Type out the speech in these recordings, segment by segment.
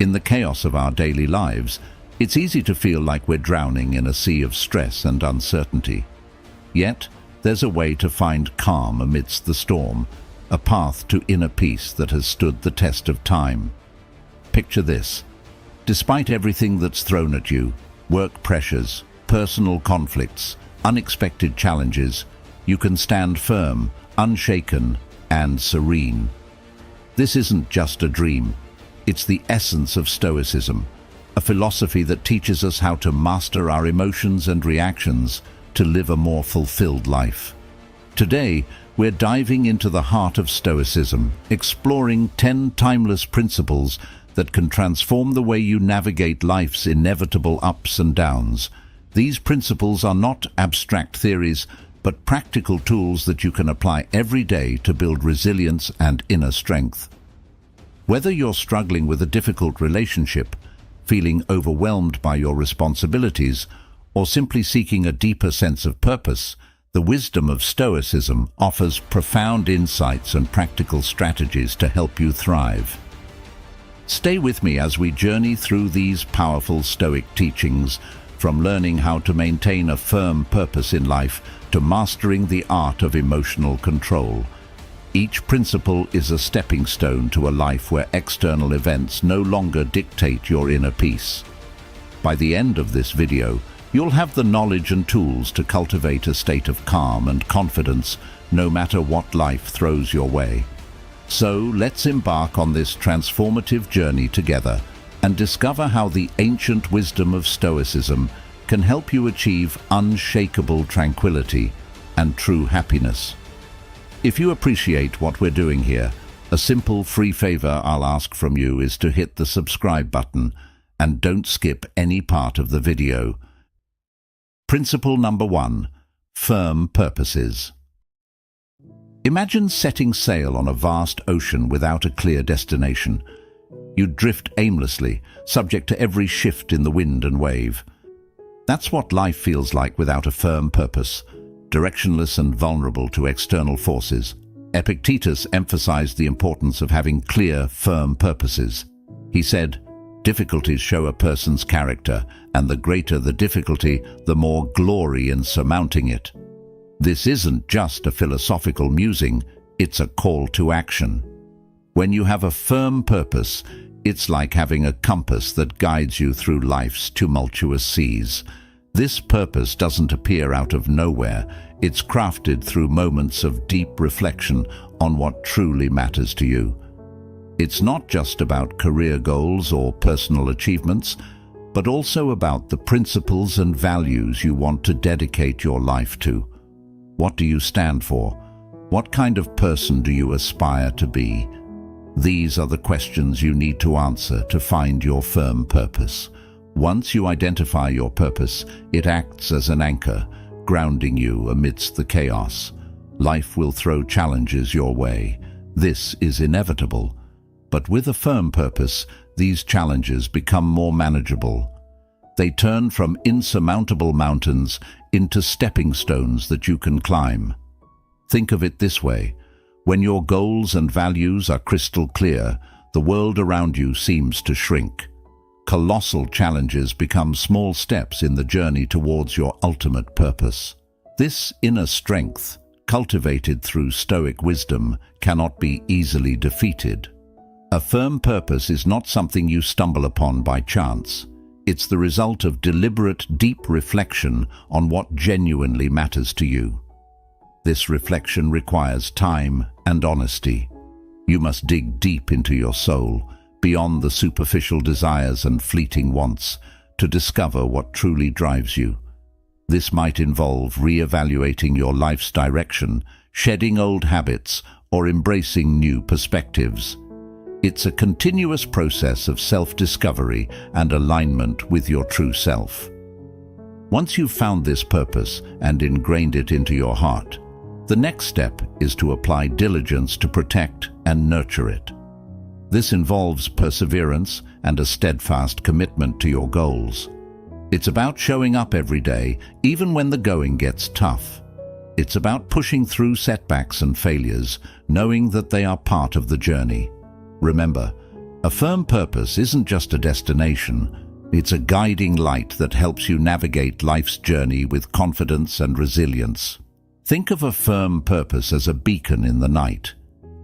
In the chaos of our daily lives, it's easy to feel like we're drowning in a sea of stress and uncertainty. Yet, there's a way to find calm amidst the storm, a path to inner peace that has stood the test of time. Picture this. Despite everything that's thrown at you, work pressures, personal conflicts, unexpected challenges, you can stand firm, unshaken, and serene. This isn't just a dream. It's the essence of Stoicism, a philosophy that teaches us how to master our emotions and reactions to live a more fulfilled life. Today, we're diving into the heart of Stoicism, exploring 10 timeless principles that can transform the way you navigate life's inevitable ups and downs. These principles are not abstract theories, but practical tools that you can apply every day to build resilience and inner strength. Whether you're struggling with a difficult relationship, feeling overwhelmed by your responsibilities, or simply seeking a deeper sense of purpose, the wisdom of Stoicism offers profound insights and practical strategies to help you thrive. Stay with me as we journey through these powerful Stoic teachings, from learning how to maintain a firm purpose in life to mastering the art of emotional control. Each principle is a stepping stone to a life where external events no longer dictate your inner peace. By the end of this video, you'll have the knowledge and tools to cultivate a state of calm and confidence no matter what life throws your way. So let's embark on this transformative journey together and discover how the ancient wisdom of Stoicism can help you achieve unshakable tranquility and true happiness. If you appreciate what we're doing here, a simple free favor I'll ask from you is to hit the subscribe button and don't skip any part of the video. Principle number 1. Firm purposes. Imagine setting sail on a vast ocean without a clear destination. You'd drift aimlessly, subject to every shift in the wind and wave. That's what life feels like without a firm purpose, directionless and vulnerable to external forces. Epictetus emphasized the importance of having clear, firm purposes. He said, "Difficulties show a person's character, and the greater the difficulty, the more glory in surmounting it." This isn't just a philosophical musing, it's a call to action. When you have a firm purpose, it's like having a compass that guides you through life's tumultuous seas. This purpose doesn't appear out of nowhere. It's crafted through moments of deep reflection on what truly matters to you. It's not just about career goals or personal achievements, but also about the principles and values you want to dedicate your life to. What do you stand for? What kind of person do you aspire to be? These are the questions you need to answer to find your firm purpose. Once you identify your purpose, it acts as an anchor, grounding you amidst the chaos. Life will throw challenges your way. This is inevitable. But with a firm purpose, these challenges become more manageable. They turn from insurmountable mountains into stepping stones that you can climb. Think of it this way. When your goals and values are crystal clear, the world around you seems to shrink. Colossal challenges become small steps in the journey towards your ultimate purpose. This inner strength, cultivated through Stoic wisdom, cannot be easily defeated. A firm purpose is not something you stumble upon by chance. It's the result of deliberate, deep reflection on what genuinely matters to you. This reflection requires time and honesty. You must dig deep into your soul, beyond the superficial desires and fleeting wants, to discover what truly drives you. This might involve re-evaluating your life's direction, shedding old habits, or embracing new perspectives. It's a continuous process of self-discovery and alignment with your true self. Once you've found this purpose and ingrained it into your heart, the next step is to apply diligence to protect and nurture it. This involves perseverance and a steadfast commitment to your goals. It's about showing up every day, even when the going gets tough. It's about pushing through setbacks and failures, knowing that they are part of the journey. Remember, A firm purpose isn't just a destination, it's a guiding light that helps you navigate life's journey with confidence and resilience. Think of a firm purpose as a beacon in the night.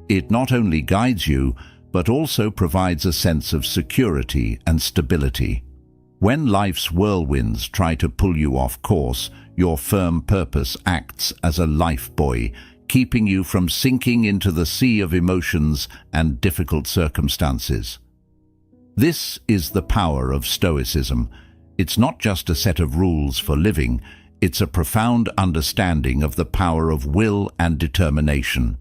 It not only guides you, but also provides a sense of security and stability. When life's whirlwinds try to pull you off course, your firm purpose acts as a lifebuoy, keeping you from sinking into the sea of emotions and difficult circumstances. This is the power of Stoicism. It's not just a set of rules for living, it's a profound understanding of the power of will and determination.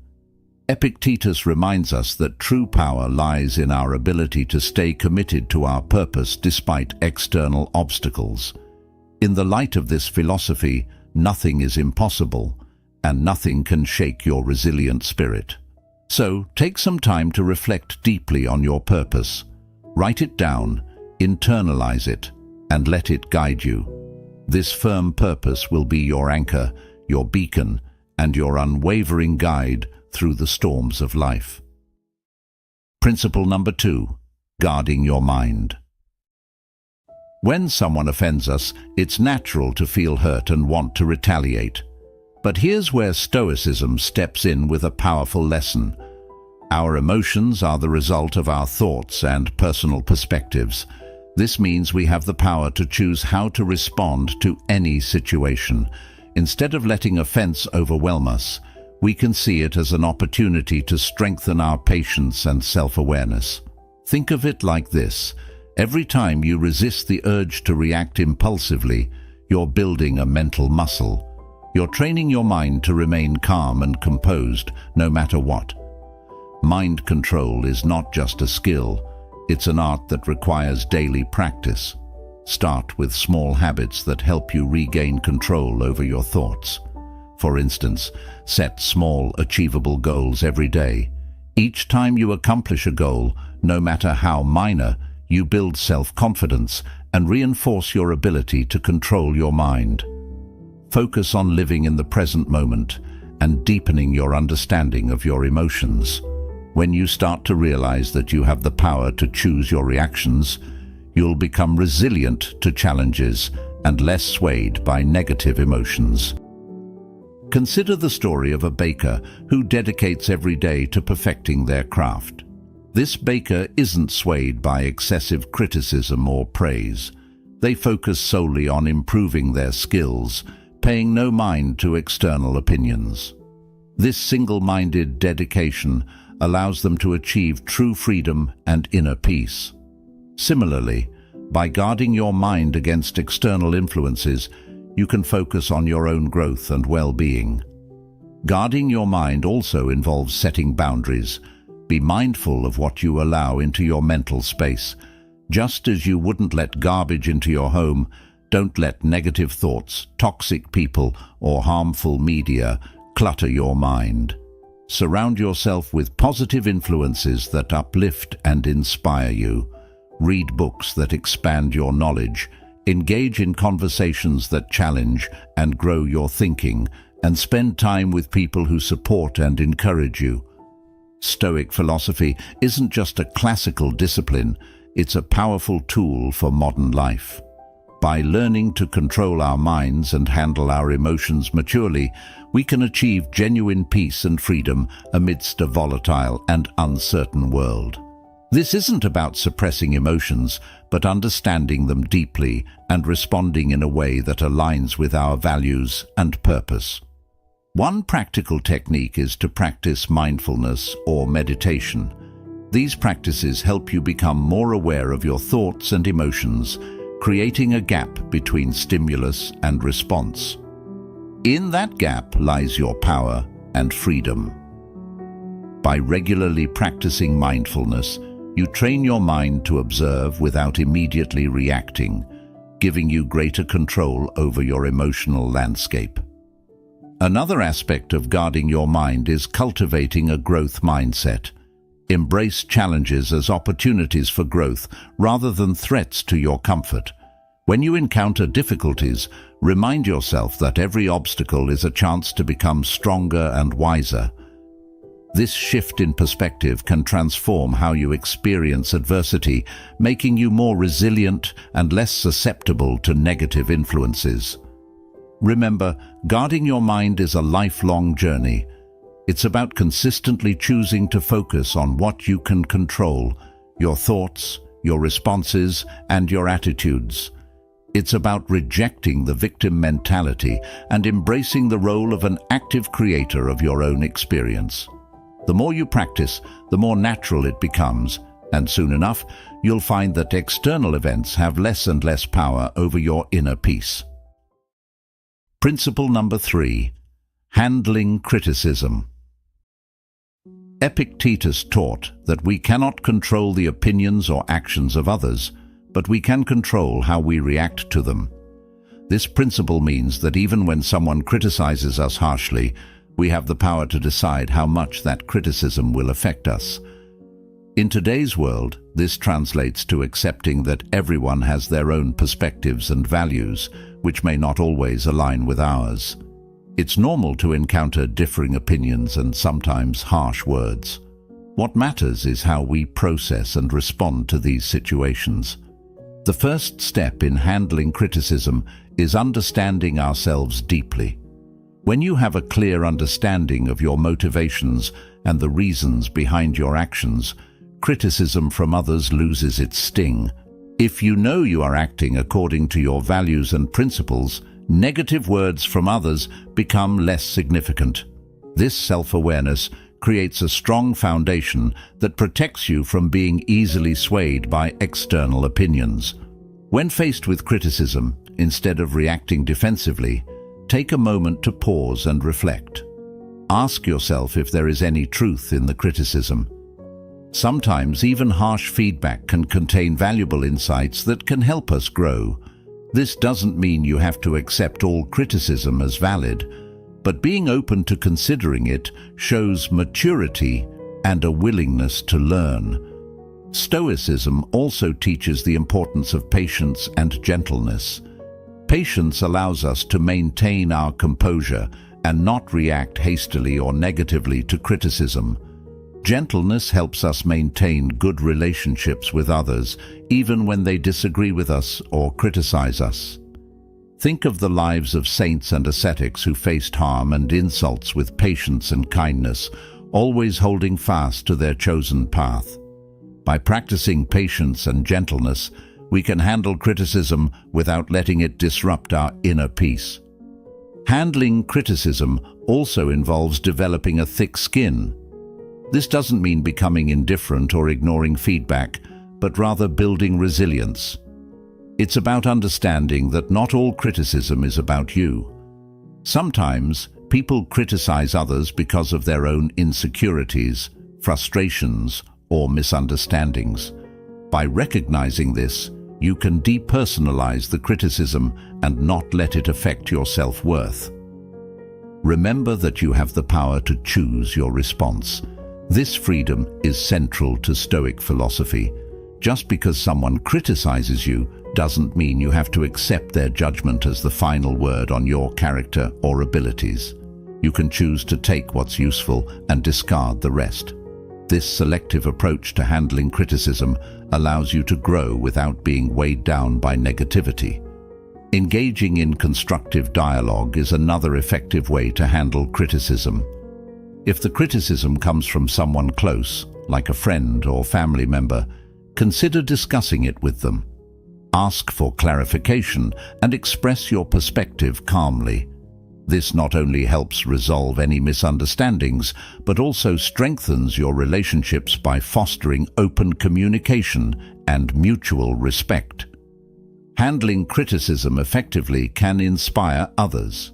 Epictetus reminds us that true power lies in our ability to stay committed to our purpose despite external obstacles. In the light of this philosophy, nothing is impossible, and nothing can shake your resilient spirit. So, take some time to reflect deeply on your purpose. Write it down, internalize it, and let it guide you. This firm purpose will be your anchor, your beacon, and your unwavering guide through the storms of life. Principle number 2, guarding your mind. When someone offends us, it's natural to feel hurt and want to retaliate. But here's where Stoicism steps in with a powerful lesson. Our emotions are the result of our thoughts and personal perspectives. This means we have the power to choose how to respond to any situation. Instead of letting offense overwhelm us, we can see it as an opportunity to strengthen our patience and self-awareness. Think of it like this. Every time you resist the urge to react impulsively, you're building a mental muscle. You're training your mind to remain calm and composed, no matter what. Mind control is not just a skill, it's an art that requires daily practice. Start with small habits that help you regain control over your thoughts. For instance, set small, achievable goals every day. Each time you accomplish a goal, no matter how minor, you build self-confidence and reinforce your ability to control your mind. Focus on living in the present moment and deepening your understanding of your emotions. When you start to realize that you have the power to choose your reactions, you'll become resilient to challenges and less swayed by negative emotions. Consider the story of a baker who dedicates every day to perfecting their craft. This baker isn't swayed by excessive criticism or praise. They focus solely on improving their skills, paying no mind to external opinions. This single-minded dedication allows them to achieve true freedom and inner peace. Similarly, by guarding your mind against external influences, you can focus on your own growth and well-being. Guarding your mind also involves setting boundaries. Be mindful of what you allow into your mental space. Just as you wouldn't let garbage into your home, don't let negative thoughts, toxic people, or harmful media clutter your mind. Surround yourself with positive influences that uplift and inspire you. Read books that expand your knowledge. Engage in conversations that challenge and grow your thinking, and spend time with people who support and encourage you. Stoic philosophy isn't just a classical discipline, it's a powerful tool for modern life. By learning to control our minds and handle our emotions maturely, we can achieve genuine peace and freedom amidst a volatile and uncertain world. This isn't about suppressing emotions, but understanding them deeply and responding in a way that aligns with our values and purpose. One practical technique is to practice mindfulness or meditation. These practices help you become more aware of your thoughts and emotions, creating a gap between stimulus and response. In that gap lies your power and freedom. By regularly practicing mindfulness, you train your mind to observe without immediately reacting, giving you greater control over your emotional landscape. Another aspect of guarding your mind is cultivating a growth mindset. Embrace challenges as opportunities for growth rather than threats to your comfort. When you encounter difficulties, remind yourself that every obstacle is a chance to become stronger and wiser. This shift in perspective can transform how you experience adversity, making you more resilient and less susceptible to negative influences. Remember, guarding your mind is a lifelong journey. It's about consistently choosing to focus on what you can control: your thoughts, your responses, and your attitudes. It's about rejecting the victim mentality and embracing the role of an active creator of your own experience. The more you practice, the more natural it becomes, and soon enough, you'll find that external events have less and less power over your inner peace. Principle number 3. Handling criticism. Epictetus taught that we cannot control the opinions or actions of others, but we can control how we react to them. This principle means that even when someone criticizes us harshly, we have the power to decide how much that criticism will affect us. In today's world, this translates to accepting that everyone has their own perspectives and values, which may not always align with ours. It's normal to encounter differing opinions and sometimes harsh words. What matters is how we process and respond to these situations. The first step in handling criticism is understanding ourselves deeply. When you have a clear understanding of your motivations and the reasons behind your actions, criticism from others loses its sting. If you know you are acting according to your values and principles, negative words from others become less significant. This self-awareness creates a strong foundation that protects you from being easily swayed by external opinions. When faced with criticism, instead of reacting defensively, take a moment to pause and reflect. Ask yourself if there is any truth in the criticism. Sometimes even harsh feedback can contain valuable insights that can help us grow. This doesn't mean you have to accept all criticism as valid, but being open to considering it shows maturity and a willingness to learn. Stoicism also teaches the importance of patience and gentleness. Patience allows us to maintain our composure and not react hastily or negatively to criticism. Gentleness helps us maintain good relationships with others, even when they disagree with us or criticize us. Think of the lives of saints and ascetics who faced harm and insults with patience and kindness, always holding fast to their chosen path. By practicing patience and gentleness, we can handle criticism without letting it disrupt our inner peace. Handling criticism also involves developing a thick skin. This doesn't mean becoming indifferent or ignoring feedback, but rather building resilience. It's about understanding that not all criticism is about you. Sometimes, people criticize others because of their own insecurities, frustrations, or misunderstandings. By recognizing this, you can depersonalize the criticism and not let it affect your self-worth. Remember that you have the power to choose your response. This freedom is central to Stoic philosophy. Just because someone criticizes you doesn't mean you have to accept their judgment as the final word on your character or abilities. You can choose to take what's useful and discard the rest. This selective approach to handling criticism allows you to grow without being weighed down by negativity. Engaging in constructive dialogue is another effective way to handle criticism. If the criticism comes from someone close, like a friend or family member, consider discussing it with them. Ask for clarification and express your perspective calmly. This not only helps resolve any misunderstandings, but also strengthens your relationships by fostering open communication and mutual respect. Handling criticism effectively can inspire others.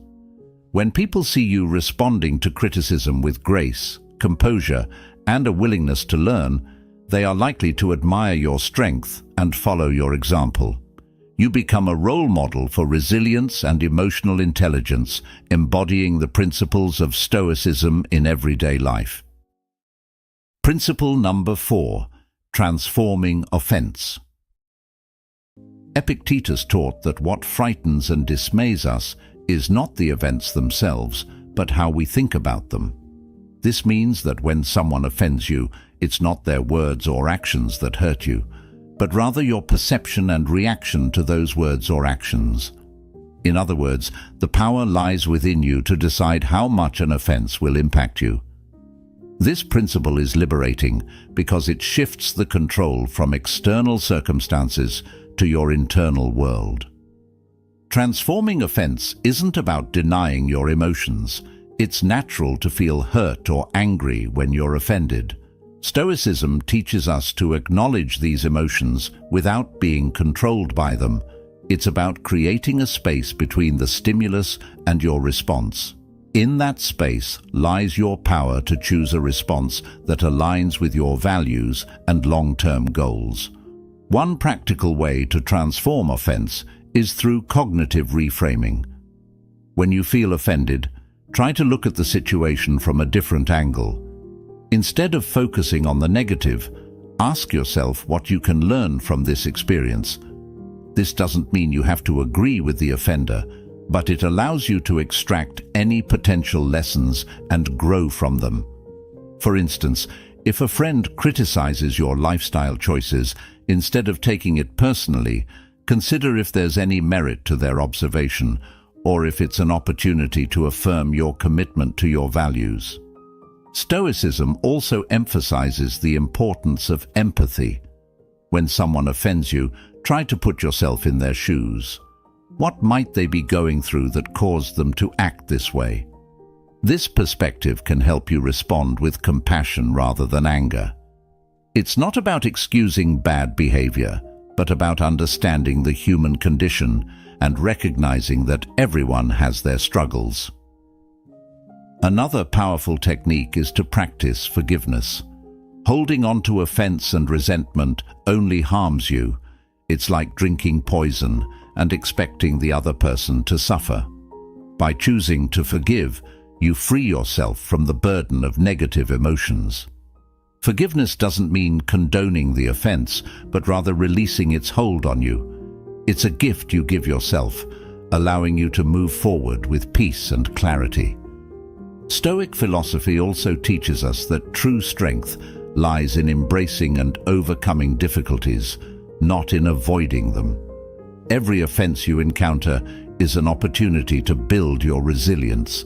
When people see you responding to criticism with grace, composure, and a willingness to learn, they are likely to admire your strength and follow your example. You become a role model for resilience and emotional intelligence, embodying the principles of Stoicism in everyday life. Principle number 4. Transforming offense. Epictetus taught that what frightens and dismays us is not the events themselves, but how we think about them. This means that when someone offends you, it's not their words or actions that hurt you, but rather your perception and reaction to those words or actions. In other words, the power lies within you to decide how much an offense will impact you. This principle is liberating because it shifts the control from external circumstances to your internal world. Transforming offense isn't about denying your emotions. It's natural to feel hurt or angry when you're offended. Stoicism teaches us to acknowledge these emotions without being controlled by them. It's about creating a space between the stimulus and your response. In that space lies your power to choose a response that aligns with your values and long-term goals. One practical way to transform offense is through cognitive reframing. When you feel offended, try to look at the situation from a different angle. Instead of focusing on the negative, ask yourself what you can learn from this experience. This doesn't mean you have to agree with the offender, but it allows you to extract any potential lessons and grow from them. For instance, if a friend criticizes your lifestyle choices, instead of taking it personally, consider if there's any merit to their observation, or if it's an opportunity to affirm your commitment to your values. Stoicism also emphasizes the importance of empathy. When someone offends you, try to put yourself in their shoes. What might they be going through that caused them to act this way? This perspective can help you respond with compassion rather than anger. It's not about excusing bad behavior, but about understanding the human condition and recognizing that everyone has their struggles. Another powerful technique is to practice forgiveness. Holding on to offense and resentment only harms you. It's like drinking poison and expecting the other person to suffer. By choosing to forgive, you free yourself from the burden of negative emotions. Forgiveness doesn't mean condoning the offense, but rather releasing its hold on you. It's a gift you give yourself, allowing you to move forward with peace and clarity. Stoic philosophy also teaches us that true strength lies in embracing and overcoming difficulties, not in avoiding them. Every offense you encounter is an opportunity to build your resilience.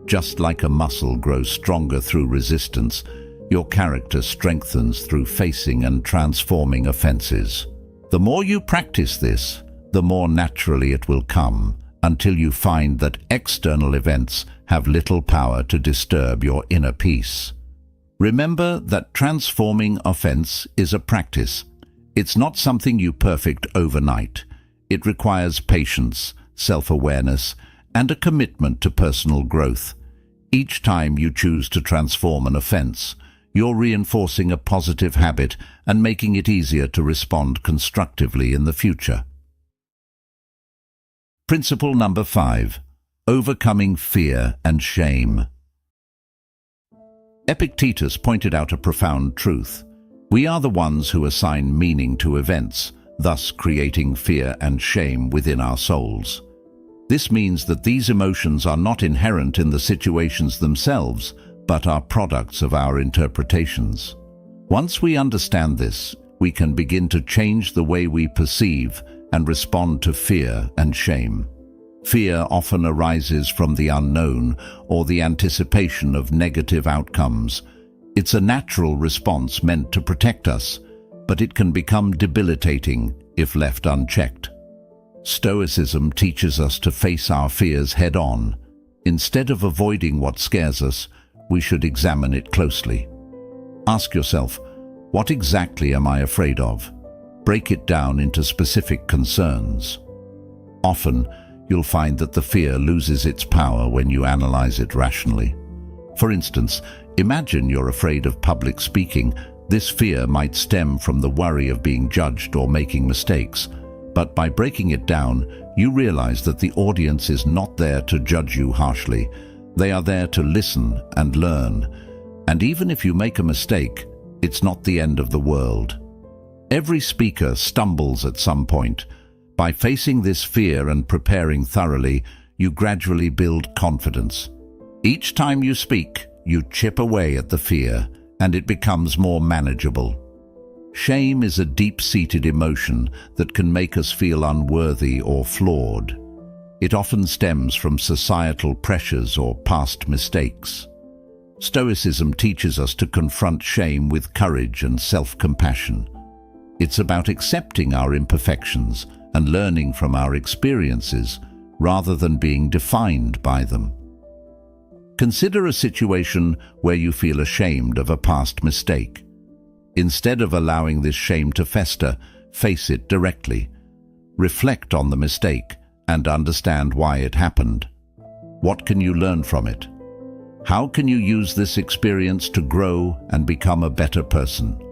Just like a muscle grows stronger through resistance, your character strengthens through facing and transforming offenses. The more you practice this, the more naturally it will come, until you find that external events have little power to disturb your inner peace. Remember that transforming offense is a practice. It's not something you perfect overnight. It requires patience, self-awareness, and a commitment to personal growth. Each time you choose to transform an offense, you're reinforcing a positive habit and making it easier to respond constructively in the future. Principle number 5. Overcoming fear and shame. Epictetus pointed out a profound truth. We are the ones who assign meaning to events, thus creating fear and shame within our souls. This means that these emotions are not inherent in the situations themselves, but are products of our interpretations. Once we understand this, we can begin to change the way we perceive and respond to fear and shame. Fear often arises from the unknown or the anticipation of negative outcomes. It's a natural response meant to protect us, but it can become debilitating if left unchecked. Stoicism teaches us to face our fears head-on. Instead of avoiding what scares us, we should examine it closely. Ask yourself, what exactly am I afraid of? Break it down into specific concerns. Often, you'll find that the fear loses its power when you analyze it rationally. For instance, imagine you're afraid of public speaking. This fear might stem from the worry of being judged or making mistakes. But by breaking it down, you realize that the audience is not there to judge you harshly. They are there to listen and learn. And even if you make a mistake, it's not the end of the world. Every speaker stumbles at some point. By facing this fear and preparing thoroughly, you gradually build confidence. Each time you speak, you chip away at the fear, and it becomes more manageable. Shame is a deep-seated emotion that can make us feel unworthy or flawed. It often stems from societal pressures or past mistakes. Stoicism teaches us to confront shame with courage and self-compassion. It's about accepting our imperfections and learning from our experiences rather than being defined by them. Consider a situation where you feel ashamed of a past mistake. Instead of allowing this shame to fester, face it directly. Reflect on the mistake and understand why it happened. What can you learn from it? How can you use this experience to grow and become a better person?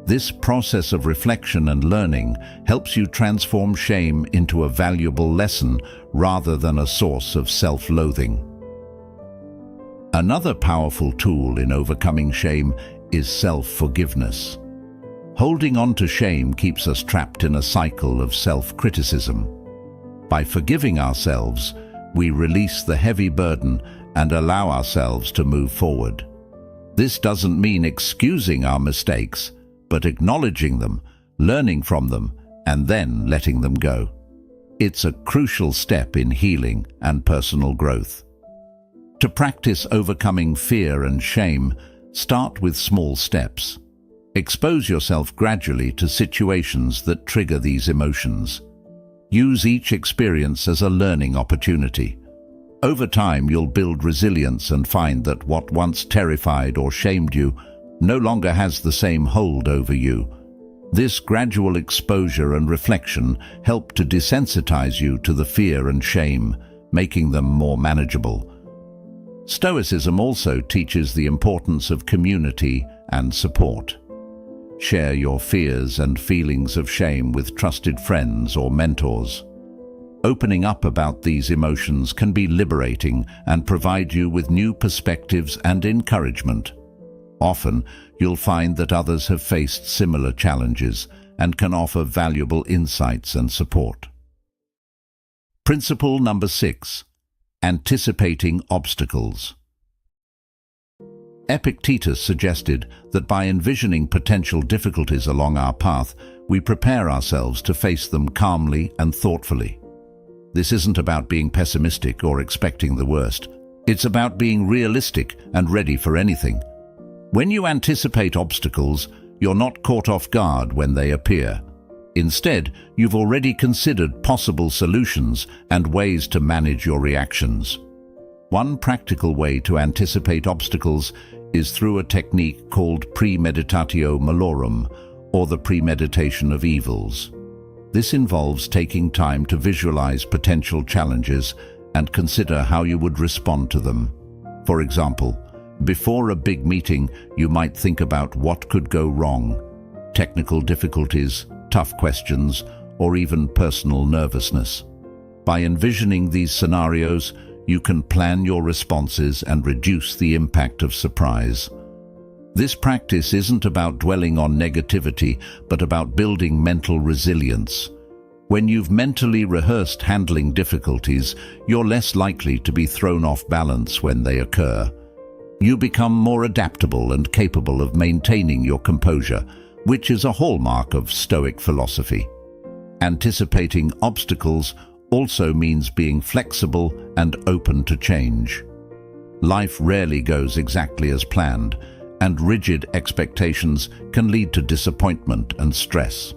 This process of reflection and learning helps you transform shame into a valuable lesson rather than a source of self-loathing. Another powerful tool in overcoming shame is self-forgiveness. Holding on to shame keeps us trapped in a cycle of self-criticism. By forgiving ourselves, we release the heavy burden and allow ourselves to move forward. This doesn't mean excusing our mistakes, but acknowledging them, learning from them, and then letting them go. It's a crucial step in healing and personal growth. To practice overcoming fear and shame, start with small steps. Expose yourself gradually to situations that trigger these emotions. Use each experience as a learning opportunity. Over time, you'll build resilience and find that what once terrified or shamed you no longer has the same hold over you. This gradual exposure and reflection help to desensitize you to the fear and shame, making them more manageable. Stoicism also teaches the importance of community and support. Share your fears and feelings of shame with trusted friends or mentors. Opening up about these emotions can be liberating and provide you with new perspectives and encouragement. Often, you'll find that others have faced similar challenges and can offer valuable insights and support. Principle number 6. Anticipating obstacles. Epictetus suggested that by envisioning potential difficulties along our path, we prepare ourselves to face them calmly and thoughtfully. This isn't about being pessimistic or expecting the worst. It's about being realistic and ready for anything. When you anticipate obstacles, you're not caught off guard when they appear. Instead, you've already considered possible solutions and ways to manage your reactions. One practical way to anticipate obstacles is through a technique called premeditatio malorum, or the premeditation of evils. This involves taking time to visualize potential challenges and consider how you would respond to them. For example, before a big meeting, you might think about what could go wrong: technical difficulties, tough questions, or even personal nervousness. By envisioning these scenarios, you can plan your responses and reduce the impact of surprise. This practice isn't about dwelling on negativity, but about building mental resilience. When you've mentally rehearsed handling difficulties, you're less likely to be thrown off balance when they occur. You become more adaptable and capable of maintaining your composure, which is a hallmark of Stoic philosophy. Anticipating obstacles also means being flexible and open to change. Life rarely goes exactly as planned, and rigid expectations can lead to disappointment and stress.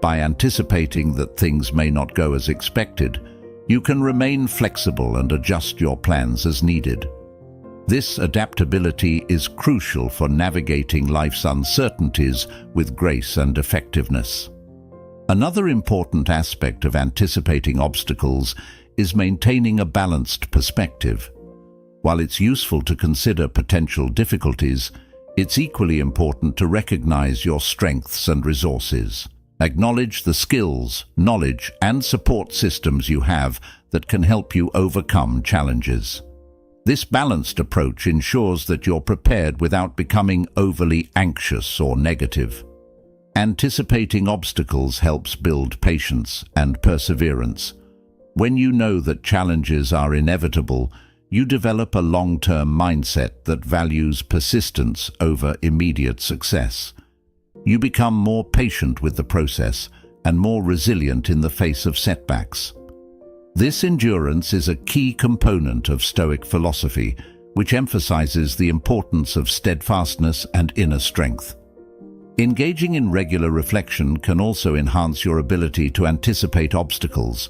By anticipating that things may not go as expected, you can remain flexible and adjust your plans as needed. This adaptability is crucial for navigating life's uncertainties with grace and effectiveness. Another important aspect of anticipating obstacles is maintaining a balanced perspective. While it's useful to consider potential difficulties, it's equally important to recognize your strengths and resources. Acknowledge the skills, knowledge, and support systems you have that can help you overcome challenges. This balanced approach ensures that you're prepared without becoming overly anxious or negative. Anticipating obstacles helps build patience and perseverance. When you know that challenges are inevitable, you develop a long-term mindset that values persistence over immediate success. You become more patient with the process and more resilient in the face of setbacks. This endurance is a key component of Stoic philosophy, which emphasizes the importance of steadfastness and inner strength. Engaging in regular reflection can also enhance your ability to anticipate obstacles.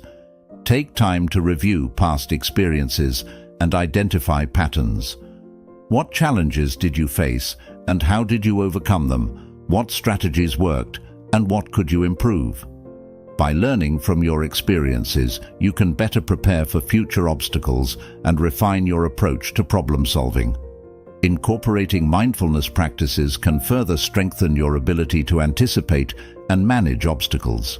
Take time to review past experiences and identify patterns. What challenges did you face, and how did you overcome them? What strategies worked, and what could you improve? By learning from your experiences, you can better prepare for future obstacles and refine your approach to problem solving. Incorporating mindfulness practices can further strengthen your ability to anticipate and manage obstacles.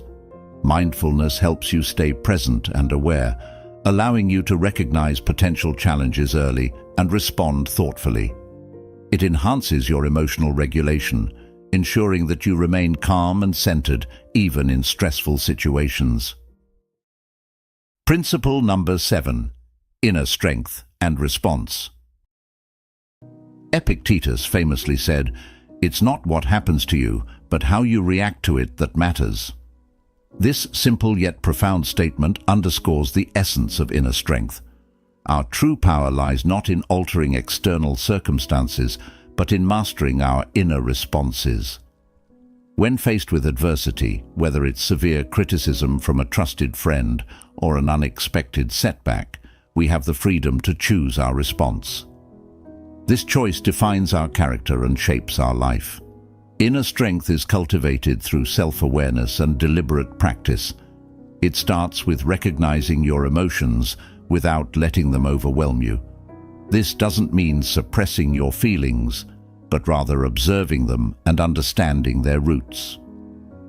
Mindfulness helps you stay present and aware, allowing you to recognize potential challenges early and respond thoughtfully. It enhances your emotional regulation, ensuring that you remain calm and centered even in stressful situations. Principle number 7: Inner strength and response. Epictetus famously said, "It's not what happens to you, but how you react to it that matters." This simple yet profound statement underscores the essence of inner strength. Our true power lies not in altering external circumstances, but in mastering our inner responses. When faced with adversity, whether it's severe criticism from a trusted friend or an unexpected setback, we have the freedom to choose our response. This choice defines our character and shapes our life. Inner strength is cultivated through self-awareness and deliberate practice. It starts with recognizing your emotions without letting them overwhelm you. This doesn't mean suppressing your feelings, but rather observing them and understanding their roots.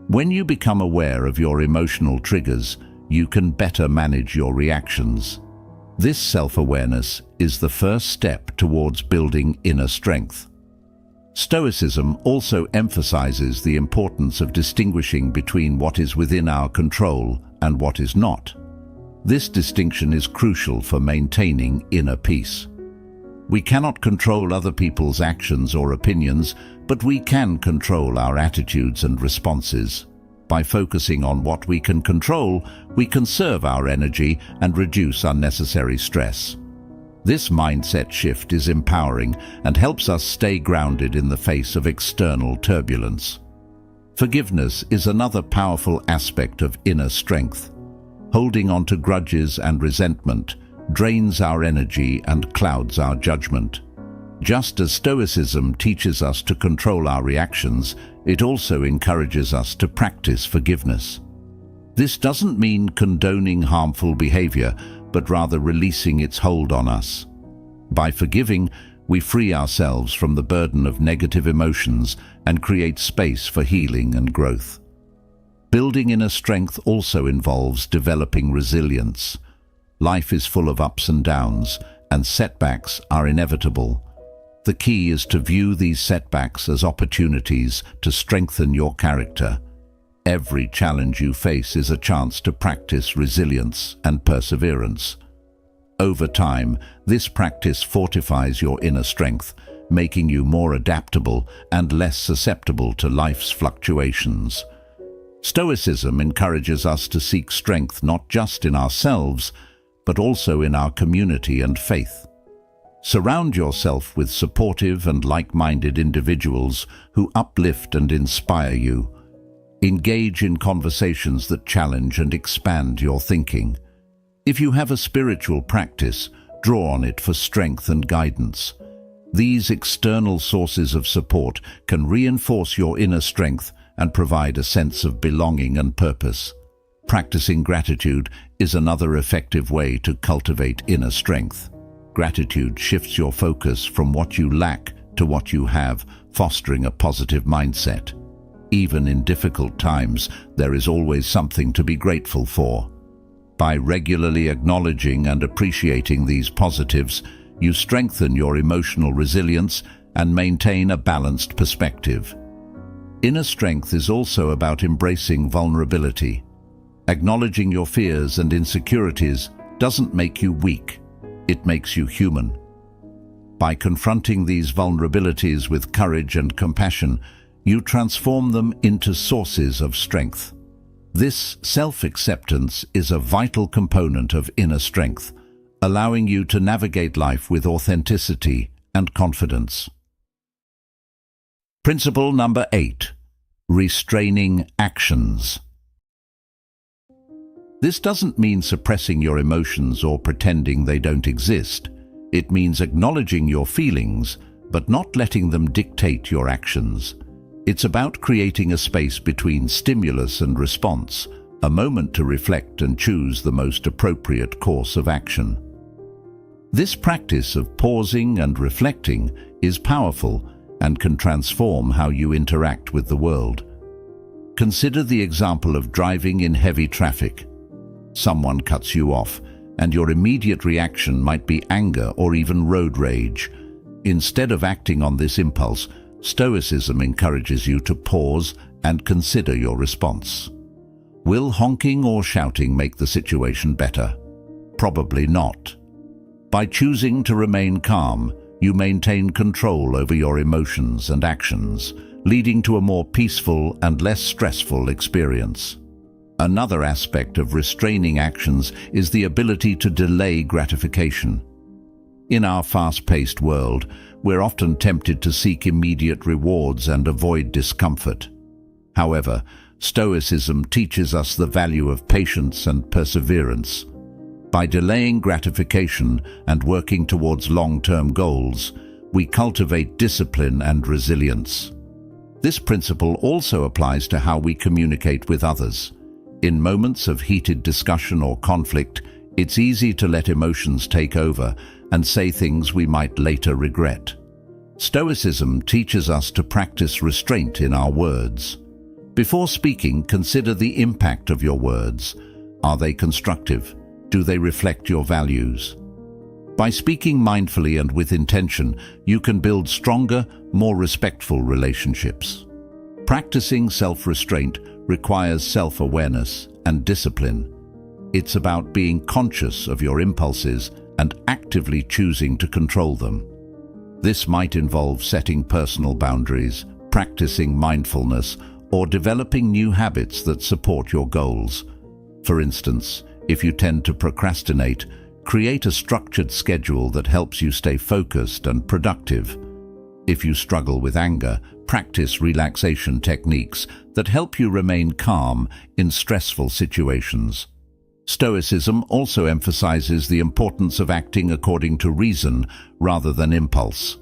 When you become aware of your emotional triggers, you can better manage your reactions. This self-awareness is the first step towards building inner strength. Stoicism also emphasizes the importance of distinguishing between what is within our control and what is not. This distinction is crucial for maintaining inner peace. We cannot control other people's actions or opinions, but we can control our attitudes and responses. By focusing on what we can control, we conserve our energy and reduce unnecessary stress. This mindset shift is empowering and helps us stay grounded in the face of external turbulence. Forgiveness is another powerful aspect of inner strength. Holding on to grudges and resentment drains our energy and clouds our judgment. Just as Stoicism teaches us to control our reactions, it also encourages us to practice forgiveness. This doesn't mean condoning harmful behavior, but rather releasing its hold on us. By forgiving, we free ourselves from the burden of negative emotions and create space for healing and growth. Building inner strength also involves developing resilience. Life is full of ups and downs, and setbacks are inevitable. The key is to view these setbacks as opportunities to strengthen your character. Every challenge you face is a chance to practice resilience and perseverance. Over time, this practice fortifies your inner strength, making you more adaptable and less susceptible to life's fluctuations. Stoicism encourages us to seek strength not just in ourselves, but also in our community and faith. Surround yourself with supportive and like-minded individuals who uplift and inspire you. Engage in conversations that challenge and expand your thinking. If you have a spiritual practice, draw on it for strength and guidance. These external sources of support can reinforce your inner strength and provide a sense of belonging and purpose. Practicing gratitude is another effective way to cultivate inner strength. Gratitude shifts your focus from what you lack to what you have, fostering a positive mindset. Even in difficult times, there is always something to be grateful for. By regularly acknowledging and appreciating these positives, you strengthen your emotional resilience and maintain a balanced perspective. Inner strength is also about embracing vulnerability. Acknowledging your fears and insecurities doesn't make you weak. It makes you human. By confronting these vulnerabilities with courage and compassion, you transform them into sources of strength. This self-acceptance is a vital component of inner strength, allowing you to navigate life with authenticity and confidence. Principle number 8. Restraining actions. This doesn't mean suppressing your emotions or pretending they don't exist. It means acknowledging your feelings, but not letting them dictate your actions. It's about creating a space between stimulus and response, a moment to reflect and choose the most appropriate course of action. This practice of pausing and reflecting is powerful and can transform how you interact with the world. Consider the example of driving in heavy traffic. Someone cuts you off, and your immediate reaction might be anger or even road rage. Instead of acting on this impulse, Stoicism encourages you to pause and consider your response. Will honking or shouting make the situation better? Probably not. By choosing to remain calm, you maintain control over your emotions and actions, leading to a more peaceful and less stressful experience. Another aspect of restraining actions is the ability to delay gratification. In our fast-paced world, we're often tempted to seek immediate rewards and avoid discomfort. However, Stoicism teaches us the value of patience and perseverance. By delaying gratification and working towards long-term goals, we cultivate discipline and resilience. This principle also applies to how we communicate with others. In moments of heated discussion or conflict, it's easy to let emotions take over and say things we might later regret. Stoicism teaches us to practice restraint in our words. Before speaking, consider the impact of your words. Are they constructive? Do they reflect your values? By speaking mindfully and with intention, you can build stronger, more respectful relationships. Practicing self-restraint requires self-awareness and discipline. It's about being conscious of your impulses and actively choosing to control them. This might involve setting personal boundaries, practicing mindfulness, or developing new habits that support your goals. For instance, if you tend to procrastinate, create a structured schedule that helps you stay focused and productive. If you struggle with anger, practice relaxation techniques that help you remain calm in stressful situations. Stoicism also emphasizes the importance of acting according to reason rather than impulse.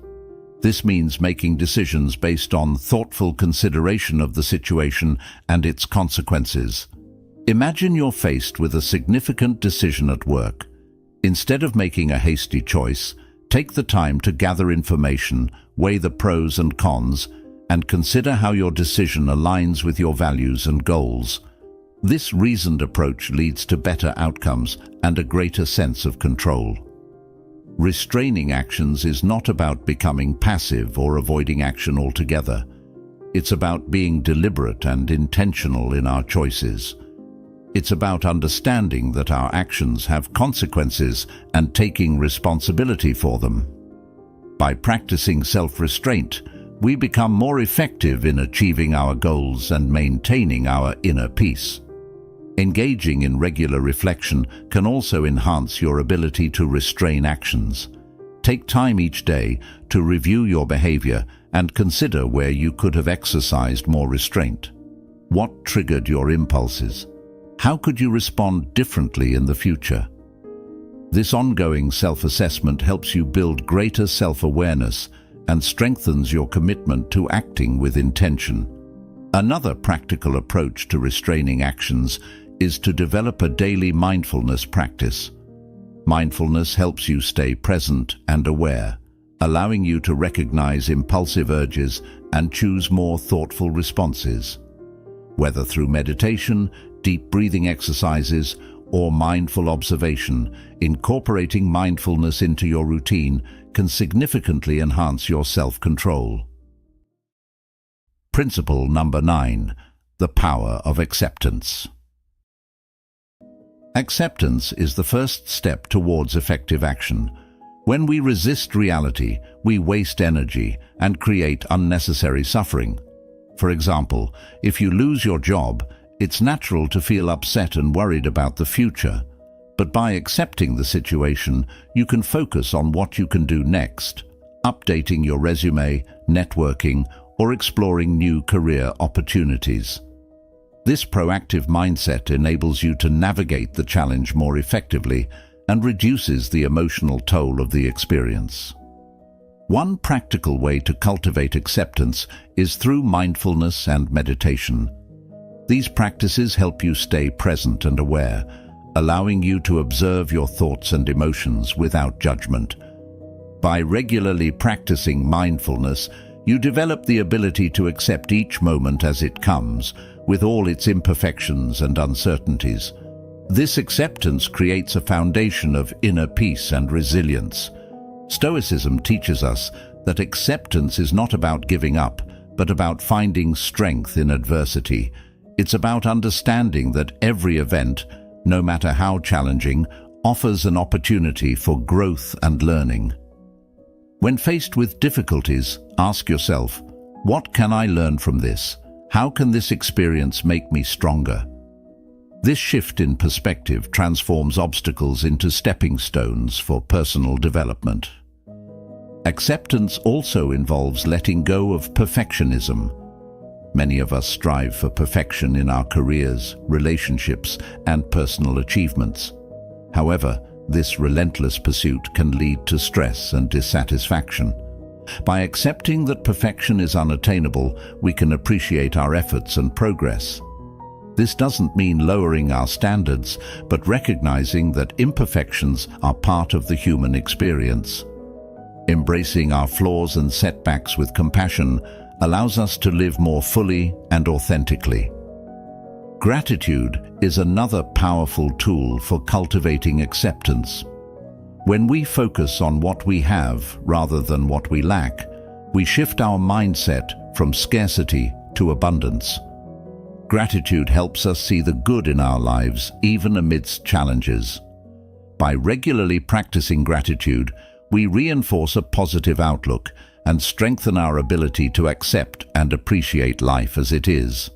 This means making decisions based on thoughtful consideration of the situation and its consequences. Imagine you're faced with a significant decision at work. Instead of making a hasty choice, take the time to gather information, weigh the pros and cons, and consider how your decision aligns with your values and goals. This reasoned approach leads to better outcomes and a greater sense of control. Restraining actions is not about becoming passive or avoiding action altogether. It's about being deliberate and intentional in our choices. It's about understanding that our actions have consequences and taking responsibility for them. By practicing self-restraint, we become more effective in achieving our goals and maintaining our inner peace. Engaging in regular reflection can also enhance your ability to restrain actions. Take time each day to review your behavior and consider where you could have exercised more restraint. What triggered your impulses? How could you respond differently in the future? This ongoing self-assessment helps you build greater self-awareness and strengthens your commitment to acting with intention. Another practical approach to restraining actions is to develop a daily mindfulness practice. Mindfulness helps you stay present and aware, allowing you to recognize impulsive urges and choose more thoughtful responses. Whether through meditation, deep breathing exercises, or mindful observation, incorporating mindfulness into your routine can significantly enhance your self-control. Principle number 9, the power of acceptance. Acceptance is the first step towards effective action. When we resist reality, we waste energy and create unnecessary suffering. For example, if you lose your job, it's natural to feel upset and worried about the future. But by accepting the situation, you can focus on what you can do next, updating your resume, networking, or exploring new career opportunities. This proactive mindset enables you to navigate the challenge more effectively and reduces the emotional toll of the experience. One practical way to cultivate acceptance is through mindfulness and meditation. These practices help you stay present and aware, allowing you to observe your thoughts and emotions without judgment. By regularly practicing mindfulness, you develop the ability to accept each moment as it comes, with all its imperfections and uncertainties. This acceptance creates a foundation of inner peace and resilience. Stoicism teaches us that acceptance is not about giving up, but about finding strength in adversity. It's about understanding that every event, no matter how challenging, offers an opportunity for growth and learning. When faced with difficulties, ask yourself, what can I learn from this? How can this experience make me stronger? This shift in perspective transforms obstacles into stepping stones for personal development. Acceptance also involves letting go of perfectionism. Many of us strive for perfection in our careers, relationships, and personal achievements. However, this relentless pursuit can lead to stress and dissatisfaction. By accepting that perfection is unattainable, we can appreciate our efforts and progress. This doesn't mean lowering our standards, but recognizing that imperfections are part of the human experience. Embracing our flaws and setbacks with compassion allows us to live more fully and authentically. Gratitude is another powerful tool for cultivating acceptance. When we focus on what we have rather than what we lack, we shift our mindset from scarcity to abundance. Gratitude helps us see the good in our lives, even amidst challenges. By regularly practicing gratitude, we reinforce a positive outlook and strengthen our ability to accept and appreciate life as it is.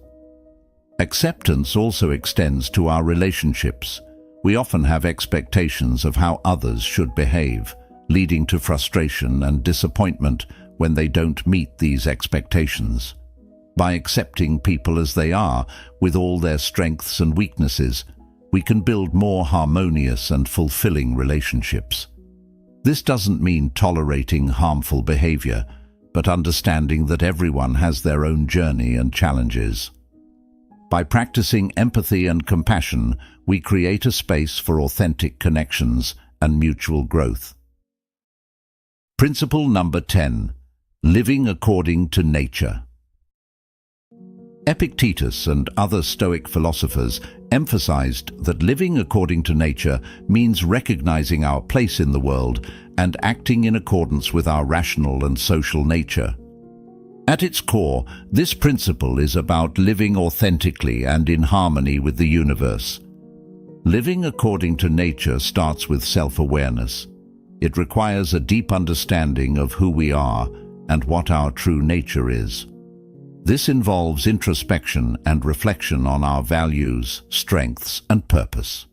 Acceptance also extends to our relationships. We often have expectations of how others should behave, leading to frustration and disappointment when they don't meet these expectations. By accepting people as they are, with all their strengths and weaknesses, we can build more harmonious and fulfilling relationships. This doesn't mean tolerating harmful behavior, but understanding that everyone has their own journey and challenges. By practicing empathy and compassion, we create a space for authentic connections and mutual growth. Principle number 10. Living according to nature. Epictetus and other Stoic philosophers emphasized that living according to nature means recognizing our place in the world and acting in accordance with our rational and social nature. At its core, this principle is about living authentically and in harmony with the universe. Living according to nature starts with self-awareness. It requires a deep understanding of who we are and what our true nature is. This involves introspection and reflection on our values, strengths, and purpose.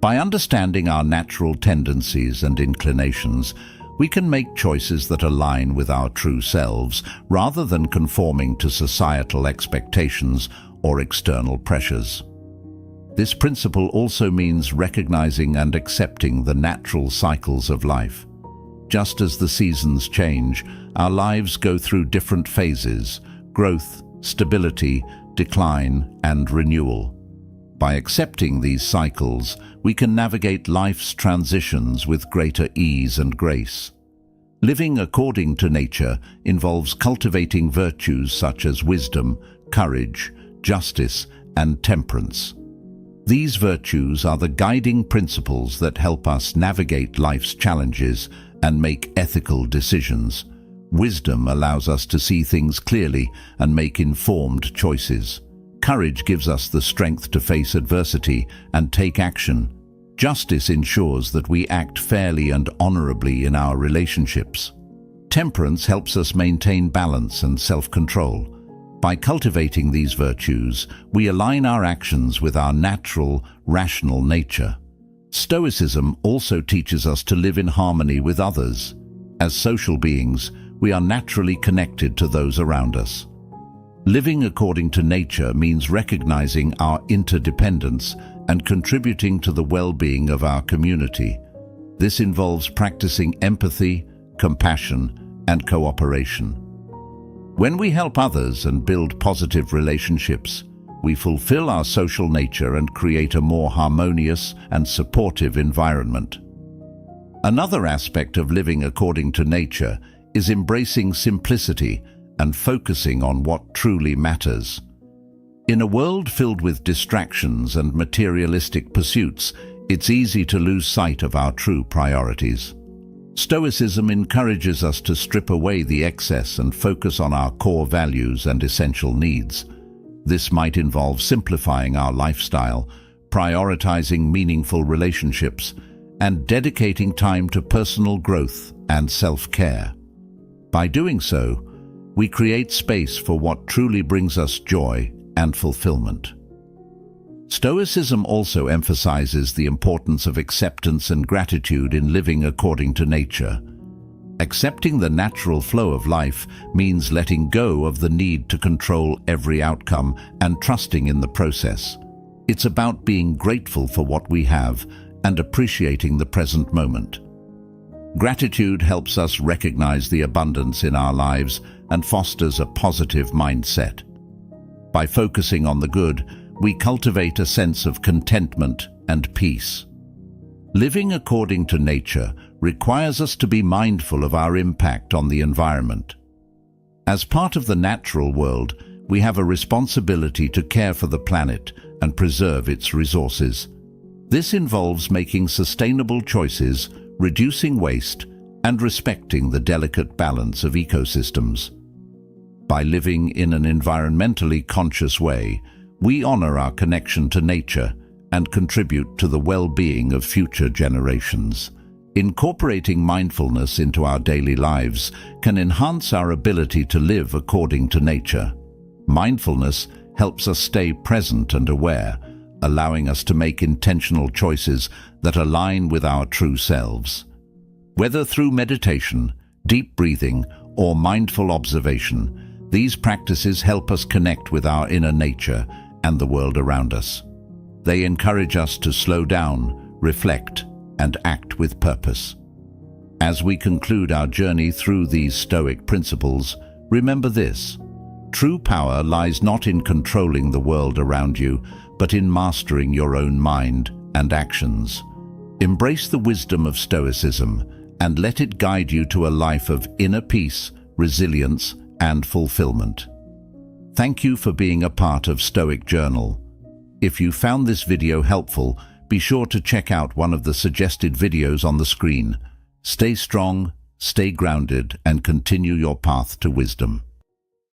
By understanding our natural tendencies and inclinations, we can make choices that align with our true selves rather than conforming to societal expectations or external pressures. This principle also means recognizing and accepting the natural cycles of life. Just as the seasons change, our lives go through different phases: growth, stability, decline, and renewal. By accepting these cycles, we can navigate life's transitions with greater ease and grace. Living according to nature involves cultivating virtues such as wisdom, courage, justice, and temperance. These virtues are the guiding principles that help us navigate life's challenges and make ethical decisions. Wisdom allows us to see things clearly and make informed choices. Courage gives us the strength to face adversity and take action, Justice ensures that we act fairly and honorably in our relationships. Temperance helps us maintain balance and self-control. By cultivating these virtues, we align our actions with our natural, rational nature. Stoicism also teaches us to live in harmony with others. As social beings, we are naturally connected to those around us. Living according to nature means recognizing our interdependence and contributing to the well-being of our community. This involves practicing empathy, compassion, and cooperation. When we help others and build positive relationships, we fulfill our social nature and create a more harmonious and supportive environment. Another aspect of living according to nature is embracing simplicity and focusing on what truly matters. In a world filled with distractions and materialistic pursuits, it's easy to lose sight of our true priorities. Stoicism encourages us to strip away the excess and focus on our core values and essential needs. This might involve simplifying our lifestyle, prioritizing meaningful relationships, and dedicating time to personal growth and self-care. By doing so, we create space for what truly brings us joy and fulfillment. Stoicism also emphasizes the importance of acceptance and gratitude in living according to nature. Accepting the natural flow of life means letting go of the need to control every outcome and trusting in the process. It's about being grateful for what we have and appreciating the present moment. Gratitude helps us recognize the abundance in our lives and fosters a positive mindset. By focusing on the good, we cultivate a sense of contentment and peace. Living according to nature requires us to be mindful of our impact on the environment. As part of the natural world, we have a responsibility to care for the planet and preserve its resources. This involves making sustainable choices, reducing waste, and respecting the delicate balance of ecosystems. By living in an environmentally conscious way, we honor our connection to nature and contribute to the well-being of future generations. Incorporating mindfulness into our daily lives can enhance our ability to live according to nature. Mindfulness helps us stay present and aware, allowing us to make intentional choices that align with our true selves. Whether through meditation, deep breathing, or mindful observation, these practices help us connect with our inner nature and the world around us. They encourage us to slow down, reflect, and act with purpose. As we conclude our journey through these Stoic principles, remember this: true power lies not in controlling the world around you, but in mastering your own mind and actions. Embrace the wisdom of Stoicism and let it guide you to a life of inner peace, resilience, and fulfillment. Thank you for being a part of Stoic Journal. If you found this video helpful, be sure to check out one of the suggested videos on the screen. Stay strong, stay grounded, and continue your path to wisdom.